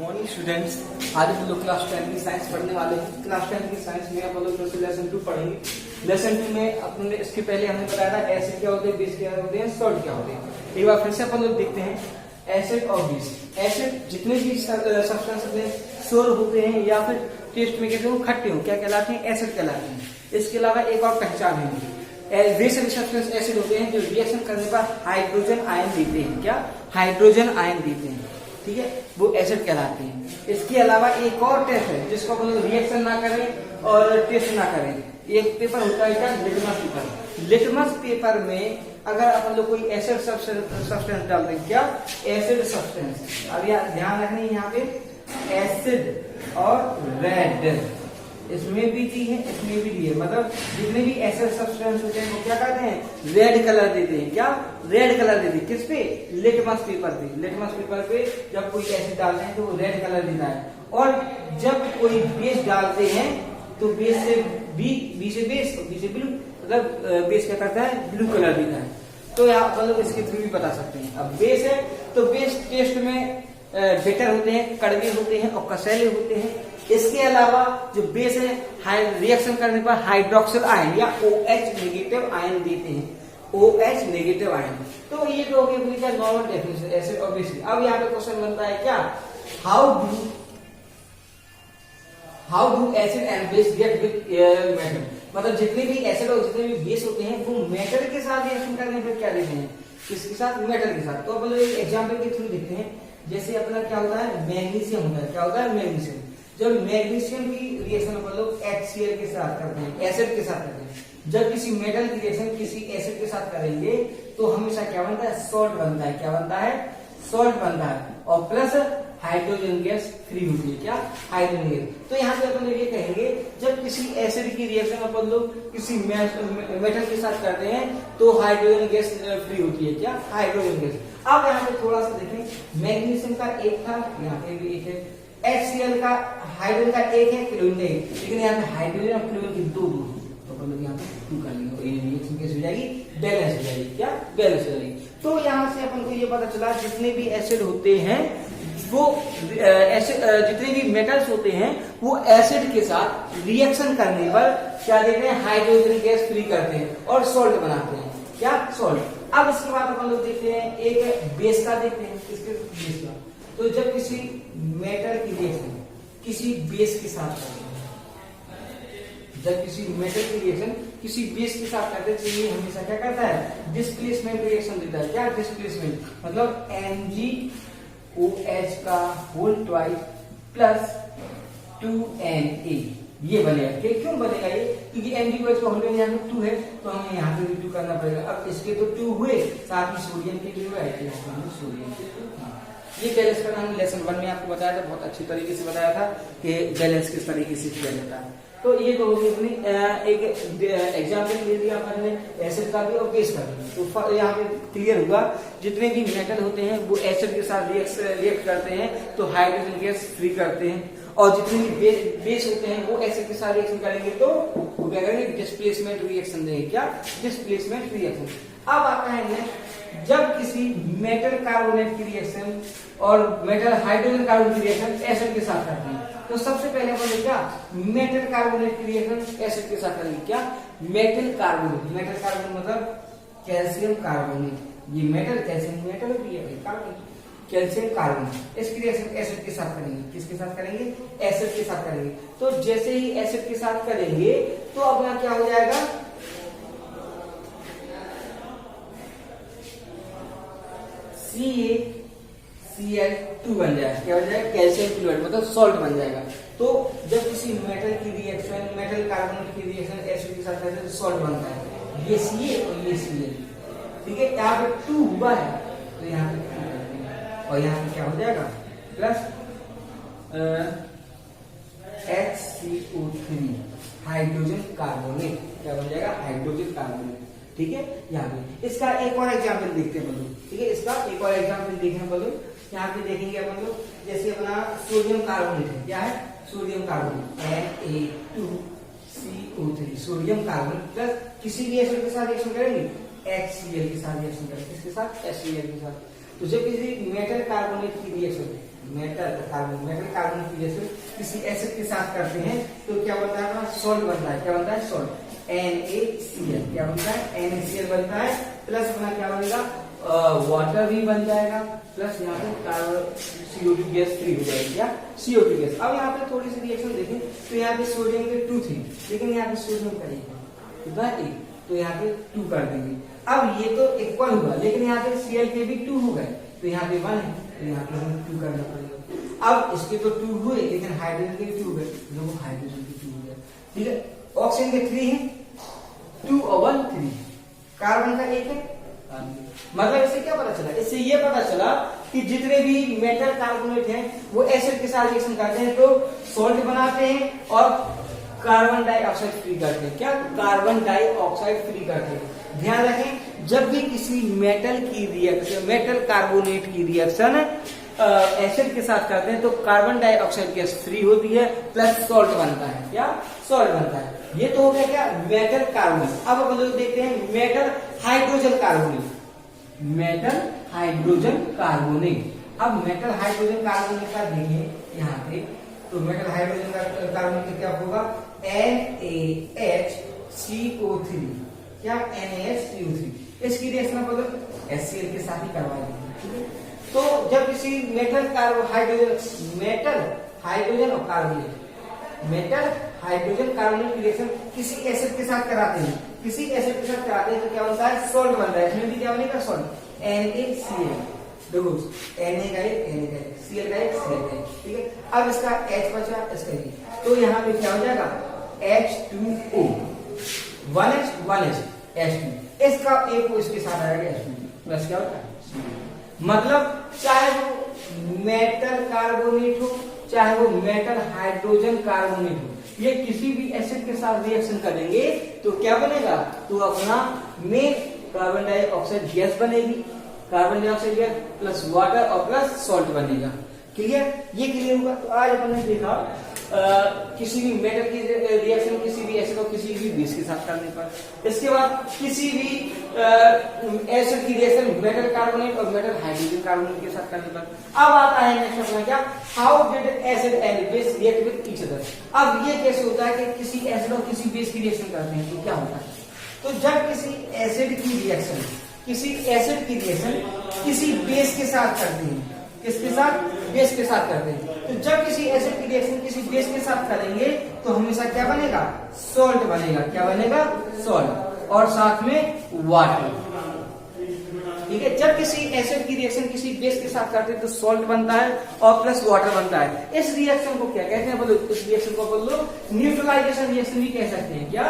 Morning students, आज हम लोग क्लास 10 की साइंस पढ़ने वाले हैं। क्लास 10 की साइंस में हम लोग लेसन 2 पढ़ेंगे। लेसन 2 में अपने इसके पहले हमने बताया था एसिड क्या होते हैं, बेस क्या होते हैं, सॉल्ट क्या होते हैं। एक बार फिर से अपन लोग देखते हैं एसिड और बेस। एसिड जितने भी सब्सटेंस अपने सोर होते हैं या फिर टेस्ट में कहते हैं खट्टे हो, क्या कहलाते हैं, एसिड कहलाते हैं। इसके अलावा एक और पहचान है, बेस सब्सटेंस एसिड होते हैं जो रिएक्शन करने पर हाइड्रोजन आयन देते हैं। क्या? हाइड्रोजन आयन देते हैं, ठीक है, वो एसिड कहलाते हैं। इसके अलावा एक और टेस्ट है जिसको अपन लोग रिएक्शन ना करें और टेस्ट ना करें। एक पेपर होता है क्या, लिटमस पेपर। लिटमस पेपर में अगर अपन लोग कोई एसिड सब्सटेंस डाल दें, क्या, एसिड सब्सटेंस। अब यहाँ ध्यान रखना, यहाँ पे एसिड और रेड, इसमें भी दी है, इसमें भी दी है। मतलब जितने भी एसिड सब्सटेंस होते हैं वो क्या करते हैं, रेड कलर देते हैं। क्या? रेड कलर देते हैं। किस पे? लिटमस पेपर पे। लिटमस पेपर पे जब कोई एसिड डालते हैं तो वो रेड कलर देता है। और जब कोई बेस डालते हैं तो बेस से बी से बेस और बी से ब्लू, मतलब बेस क्या करता है, ब्लू कलर देता है। तो आप मतलब इसके थ्रू भी बता सकते हैं। अब बेस है तो बेस टेस्ट में बिटर होते हैं, कड़वे होते हैं और कसैले होते हैं। इसके अलावा जो बेस है रिएक्शन करने पर हाइड्रोक्सिल आयन या OH नेगेटिव आयन देते हैं। OH negative ion. तो ये जो हो गया नॉर्मल डेफिनेशन एसिड और बेस। अब यहाँ पे क्वेश्चन बनता है क्या, how do acid and base get with metal. मतलब जितने भी एसिड और जितने भी बेस होते हैं वो मेटल के साथ रिएक्शन करने पर क्या देते हैं, किसके साथ, मेटल के साथ। तो अपन एक एग्जाम्पल के थ्रू देखते हैं। जैसे अपना क्या होता है, मैग्नीशियम होता है। क्या होता है, मैग्नीशियम। जब मैग्नीशियम की रिएक्शन अपन लोग HCl के साथ करते हैं, एसिड के साथ करते हैं। जब किसी मेटल की रिएक्शन किसी एसिड के साथ करेंगे तो हमेशा क्या बनता है, सॉल्ट बनता है। क्या बनता है, सॉल्ट बनता है। और प्लस हाइड्रोजन गैस फ्री होती है। क्या? Hydrogen gas. तो यहाँ पे अपन लोग ये कहेंगे जब किसी एसिड की रिएक्शन अपन लोग किसी मेटल के साथ करते हैं तो हाइड्रोजन गैस फ्री होती है। क्या? Hydrogen gas. अब यहाँ पे थोड़ा सा देखें, मैग्नीशियम का एक था, यहाँ पे भी एक है। HCl का हाइड्रोजन का एक है, क्लोरीन का एक, लेकिन यहाँ पे हाइड्रोजन और क्लोरीन की दो तो अपन लोग यहाँ पे 2 कर लेंगे। ये रिएक्शन कैसे हो जाएगी, बैलेंस हो जाएगी। क्या? बैलेंस हो जाएगी। तो यहाँ से अपन को ये पता चला जितने भी एसिड होते हैं वो जितने भी मेटल्स होते हैं वो एसिड के साथ रिएक्शन करने पर क्या देते हैं, हाइड्रोजन गैस फ्री करते हैं और सॉल्ट बनाते हैं। क्या? सॉल्ट। अब इसके बाद अपन लोग देखते हैं एक बेस का देखते हैं। किसके? बेस का। तो जब किसी मेटल की रिएक्शन किसी बेस के साथ करते हैं, जब किसी मेटल की रिएक्शन किसी बेस के साथ करते हैं तो ये हमेशा क्या करता है, डिस्प्लेसमेंट रिएक्शन देता है। क्या? डिस्प्लेसमेंट। मतलब NaOH का होल ट्वाइस प्लस 2Na ये बनेगा। क्यों बनेगा ये? क्योंकि NaOH का होल यहाँ पे 2 है तो हमें यहाँ पे भी 2 करना पड़ेगा। अब इसके तो 2 हुए, साथ ही सोडियम के भी हुए, सोडियम के 2। ये बैलेंस का नाम लेसन 1 में आपको बताया था, बहुत अच्छी तरीके से बताया था कि बैलेंस किस तरीके से किया जाता है। तो ये तो होगी अपनी एक एग्जाम्पल ले लिया अपन ने एसिड का भी और बेस का भी। तो यहाँ पे क्लियर हुआ जितने भी मेटल होते हैं वो एसिड के साथ रिएक्ट करते हैं तो हाइड्रोजन गैस फ्री करते हैं, और जितने भी बेस होते हैं वो एसिड के साथ रिएक्शन करेंगे तो वो क्या करेंगे, डिस्प्लेसमेंट रिएक्शन देंगे। क्या? Displacement reaction. अब आता है नेक्स्ट, जब किसी मेटल कार्बोनेट की रिएक्शन और मेटल हाइड्रोजन कार्बन की रिएक्शन एसिड के साथ करते हैं तो सबसे पहले अपन क्या, मेटल कार्बोनेट की रिएक्शन एसिड के साथ करेंगे। क्या? Metal carbonate. मेटल कार्बोनेट मतलब कैल्शियम कार्बोनेट। ये मेटल, कैल्शियम मेटल भी है, कार्बन, कैल्शियम कार्बोनेट। इसकी रिएक्शन एसिड के साथ करेंगे। किसके साथ करेंगे? एसिड के साथ करेंगे। तो जैसे ही एसिड के साथ करेंगे तो अपना क्या हो जाएगा, CaCl2 बन जाएगा। क्या बन जाएगा? कैल्शियम क्लोराइड, मतलब सॉल्ट बन जाएगा। तो जब किसी मेटल की रिएक्शन, मेटल कार्बोनेट की रिएक्शन एसिड के साथ करते हैं तो सॉल्ट बनता है। ये Ca और ये Cl, ठीक है। यहाँ पे 2 हुआ है तो यहाँ पे 2 करते हैं और यहाँ पे क्या हो जाएगा, प्लस HCO3 हाइड्रोजन कार्बोनेट। क्या बन जाएगा? Hydrogen carbonate. ठीक है। यहाँ पे इसका एक और एग्जाम्पल देखते हैं बोलो। ठीक है, इसका एक और एग्जाम्पल देखें बोलो। यहाँ पे देखेंगे अपन लोग, जैसे अपना सोडियम कार्बोनेट है। क्या है? Sodium carbonate Na2CO3 sodium carbonate plus किसी भी एसिड के साथ रिएक्शन करेंगे, HCl के साथ रिएक्शन करेंगे। किसके साथ? HCl के साथ। तो जब किसी मेटल कार्बोनेट की रिएक्शन मेटल कार्बन की रिएक्शन किसी एसिड के साथ करते हैं तो क्या बनता है, सॉल्ट बनता है। क्या बनता है, सॉल्ट, NaCl। क्या बनता है, NaCl बनता है, प्लस अपना क्या बनेगा, वाटर भी बन जाएगा, प्लस यहाँ पे CO2 गैस फ्री हो जाएगी। क्या, CO2 गैस। अब यहाँ पे थोड़ी सी रिएक्शन देखें तो यहाँ पे सोडियम के 2 थे, लेकिन यहाँ पे सोडियम का कितना 1, तो यहाँ पे 2 कर देंगे। अब ये तो इक्वल हुआ, लेकिन यहाँ पे Cl के भी 2 हो गए, तो यहाँ पे 1 है, तो यहाँ पे हमें 2 करना पड़ेगा। अब इसके तो 2 हुए, लेकिन हाइड्रोजन के भी 2 हो गए, देखो हाइड्रोजन के 2 हो गया। ठीक है, ऑक्सीजन के 3 है, 2 और 1 3, कार्बन का 1 है। मतलब इससे क्या पता चला, इससे ये पता चला कि जितने भी मेटल कार्बोनेट हैं वो एसिड के साथ रिएक्शन करते हैं तो सॉल्ट बनाते हैं और कार्बन डाइऑक्साइड फ्री करते हैं। क्या, कार्बन डाइऑक्साइड फ्री करते हैं। ध्यान रखें, जब भी किसी मेटल की रिएक्शन, मेटल कार्बोनेट की रिएक्शन एसिड के साथ करते हैं तो कार्बन डाइऑक्साइड गैस फ्री होती है, प्लस सॉल्ट बनता है। क्या, सॉल्ट बनता है। ये तो हो गया क्या, मेटल कार्बोनेट। अब हम लोग देखते हैं metal hydrogen carbonate. Metal hydrogen carbonate. अब मेटल हाइड्रोजन कार्बोनेट का देखें यहाँ पे, तो मेटल हाइड्रोजन कार्बोनेट का क्या होगा, NaHCO3। क्या, NaHCO3। इसकी रिएक्शन मतलब HCl के साथ ही करवाएंगे। ठीक है, तो जब किसी मेटल हाइड्रोजन और कार्बोनेट, मेटल हाइड्रोजन कार्बोनेट की रिएक्शन किसी एसिड के साथ कराते हैं, किसी एसिड के साथ कराते हैं तो क्या बनता है, सॉल्ट बनता है। इसमें भी क्या बनेगा, सॉल्ट, NaCl। देखो Na का एक, Cl का एक, Cl का एक। ठीक है, अब इसका H बचा, इसका ये, तो यहाँ पे क्या हो जाएगा, H2O, 1H H2। इसका एक को इसके साथ आएगा H2, प्लस क्या होता है, मतलब चाहे वो मेटल कार्बोनेट हो, चाहे वो मेटल हाइड्रोजन कार्बोनेट हो, ये किसी भी एसिड के साथ रिएक्शन करेंगे तो क्या बनेगा, तो अपना में कार्बन डाइऑक्साइड गैस बनेगी, carbon dioxide gas plus water और प्लस सॉल्ट बनेगा। क्लियर, ये क्लियर हुआ। तो आज अपन ने देखा किसी भी मेटल की रिएक्शन किसी भी एसिड और किसी भी बेस के साथ करने पर। इसके बाद किसी भी एसिड की रिएक्शन मेटल कार्बोनेट और मेटल हाइड्रोजन कार्बोनेट के साथ करने पर। अब आता है नेक्स्ट अपना क्या, how did acid and base react with each other. अब ये कैसे होता है कि किसी एसिड और किसी बेस की रिएक्शन करते हैं तो क्या होता है, तो जब किसी एसिड की रिएक्शन किसी बेस के साथ करते हैं, किसके साथ, बेस के साथ करते हैं, तो जब किसी एसिड की रिएक्शन किसी बेस के साथ करेंगे तो हमेशा क्या बनेगा, सॉल्ट बनेगा। क्या बनेगा, सॉल्ट, और साथ में वाटर। ठीक है, जब किसी एसिड की रिएक्शन किसी बेस के साथ करते हैं तो सॉल्ट बनता है और प्लस वाटर बनता है। इस रिएक्शन को क्या कहते हैं, बोलो, इस रिएक्शन को बोल लो न्यूट्रलाइजेशन रिएक्शन भी कह सकते हैं। क्या,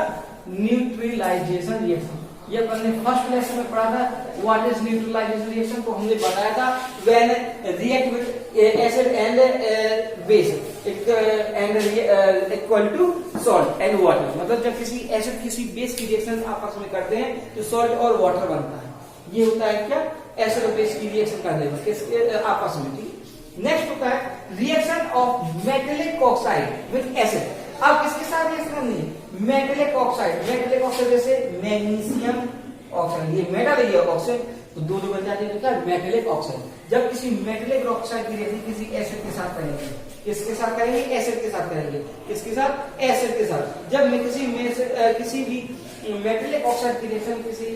न्यूट्रलाइजेशन रिएक्शन। ये अपन ने फर्स्ट लेसन में पढ़ा था, व्हाट इज न्यूट्रलाइजेशन रिएक्शन, को हमने बताया था when react with acid and base and equal to salt and water. मतलब जब किसी एसिड किसी बेस की रिएक्शन आपस में करते हैं तो सॉल्ट और वाटर बनता है। ये होता है क्या, एसिड और बेस की रिएक्शन करने में किसके आपस में। ठीक, नेक्स्ट होता है reaction of metallic oxide with acid. अब किसके साथ रिएक्शन करनी है, मेटेलिक ऑक्साइड। मेटेलिक ऑक्साइड जैसे मैग्नीशियम ऑक्साइड, ये मेटल है, ये ऑक्साइड, तो दो बन जाते हैं तो क्या, मेटेलिक ऑक्साइड। जब किसी मेटेलिक ऑक्साइड की रिएक्शन किसी एसिड के साथ करेंगे, किसके साथ करेंगे, एसिड के साथ करेंगे, किसके साथ, एसिड के साथ। जब मैं किसी भी मेटेलिक ऑक्साइड की रिएक्शन किसी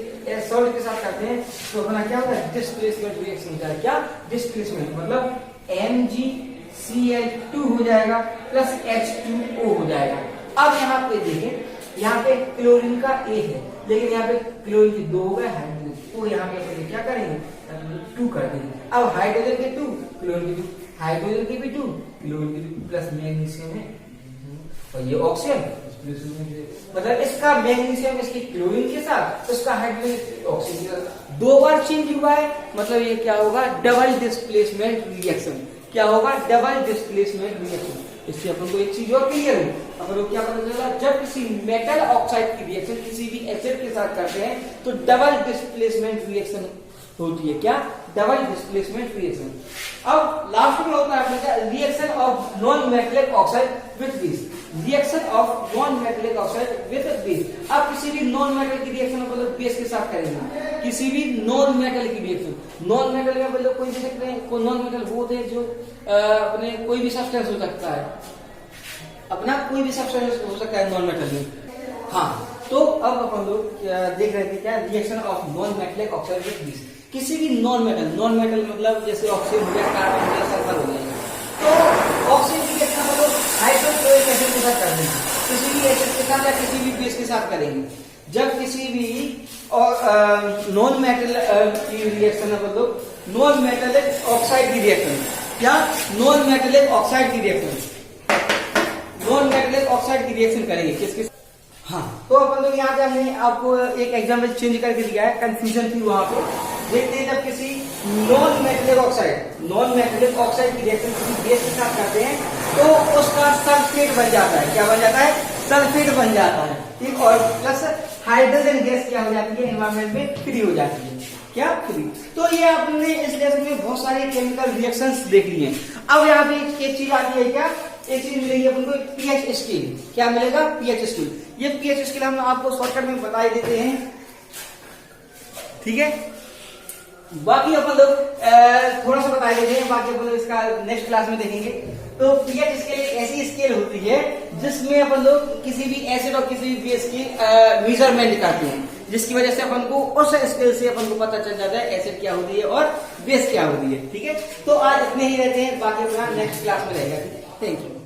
सॉल्ट के साथ करते हैं तो अपना क्या होता है, डिस्प्लेसमेंट रिएक्शन होता है। क्या, डिस्प्लेसमेंट, मतलब MgCl2 हो जाएगा प्लस H2O हो जाएगा। अब यहाँ पे देखें, यहाँ पे क्लोरीन का एक है, लेकिन यहाँ पे क्लोरीन के 2 हो गए, हाइड्रोजन तो यहाँ पे अपने क्या करेंगे, 2 कर देंगे। अब हाइड्रोजन के 2, क्लोरीन के 2, हाइड्रोजन के भी 2, क्लोरीन के 2 प्लस मैग्नीशियम है और ये ऑक्सीजन, मतलब इसका मैग्नीशियम इसकी क्लोरीन के साथ, उसका हाइड्रोजन ऑक्सीजन के साथ 2 बार चेंज हुआ है। मतलब ये क्या होगा, डबल डिस्प्लेसमेंट रिएक्शन। क्या होगा, डबल डिस्प्लेसमेंट रिएक्शन। इससे अपन को एक चीज और क्लियर है, अपन को क्या पता चला, जब किसी मेटल ऑक्साइड की रिएक्शन किसी भी एसिड के साथ करते हैं तो डबल डिस्प्लेसमेंट रिएक्शन होती है। क्या, डबल डिस्प्लेसमेंट रिएक्शन। अब लास्ट में होता है reaction of non metallic oxide with base. Reaction of non metallic oxide with base. आप किसी भी नॉन मेटल की रिएक्शन मतलब बेस के साथ करेंगे, किसी भी नॉन मेटल की रिएक्शन, नॉन मेटल का मतलब कोई भी सकते हैं, कोई नॉन मेटल वो होते हैं जो अपने कोई भी सब्सटेंस हो सकता है, अपना कोई भी सब्सटेंस हो सकता है नॉन मेटल में। हाँ, तो अब अपन लोग देख रहे थे क्या, reaction of non metallic oxide with base. किसी भी नॉन मेटल मतलब जैसे ऑक्सीजन हो गया, कार्बन हो गया, सल्फर हो गया, तो ऑक्सीजन की रिएक्शन मतलब हाइड्रोक्लोरिक एसिड के साथ कर देंगे, किसी भी एसिड के साथ या किसी भी बेस के साथ करेंगे। जब किसी भी नॉन मेटल की रिएक्शन है मतलब नॉन मेटेलिक ऑक्साइड की रिएक्शन, क्या नॉन मेटेलिक ऑक्साइड की रिएक्शन, नॉन मेटेलिक ऑक्साइड की रिएक्शन करेंगे किसके। हाँ, तो अपन लोग यहाँ पे हमने आपको एक एग्जाम्पल चेंज करके दिया है, कंफ्यूजन थी वहां पे। देखते हैं जब किसी नॉन मेटेलिक ऑक्साइड की रिएक्शन किसी बेस के साथ करते हैं तो उसका सल्फेट बन जाता है। क्या बन जाता है? सल्फेट बन जाता है, ठीक। और प्लस हाइड्रोजन गैस क्या हो जाती है, एनवायरमेंट में फ्री हो जाती है, क्या फ्री। तो ये आपने इस लेसन में बहुत सारे केमिकल रिएक्शंस देख लिए। अब यहाँ पे एक चीज आती है, क्या एक चीज मिलेगी अपन को, पीएच स्केल। क्या मिलेगा? PH scale. ये पीएच स्केल हम आपको शॉर्टकट में बता ही देते हैं, ठीक है। बाकी अपन लोग थोड़ा सा बता देते हैं, बाकी अपन लोग इसका नेक्स्ट क्लास में देखेंगे। तो पीएच स्केल एक ऐसी स्केल होती है जिसमें अपन लोग किसी भी एसिड और किसी भी बेस की मेजरमेंट करते हैं, जिसकी वजह से अपन को उस स्केल से अपन को पता चल जाता है एसिड क्या होती है और बेस क्या होती है, ठीक है। तो आज इतने ही रहते हैं, बाकी अपना नेक्स्ट क्लास में रहेगा, ठीक है। Thank you.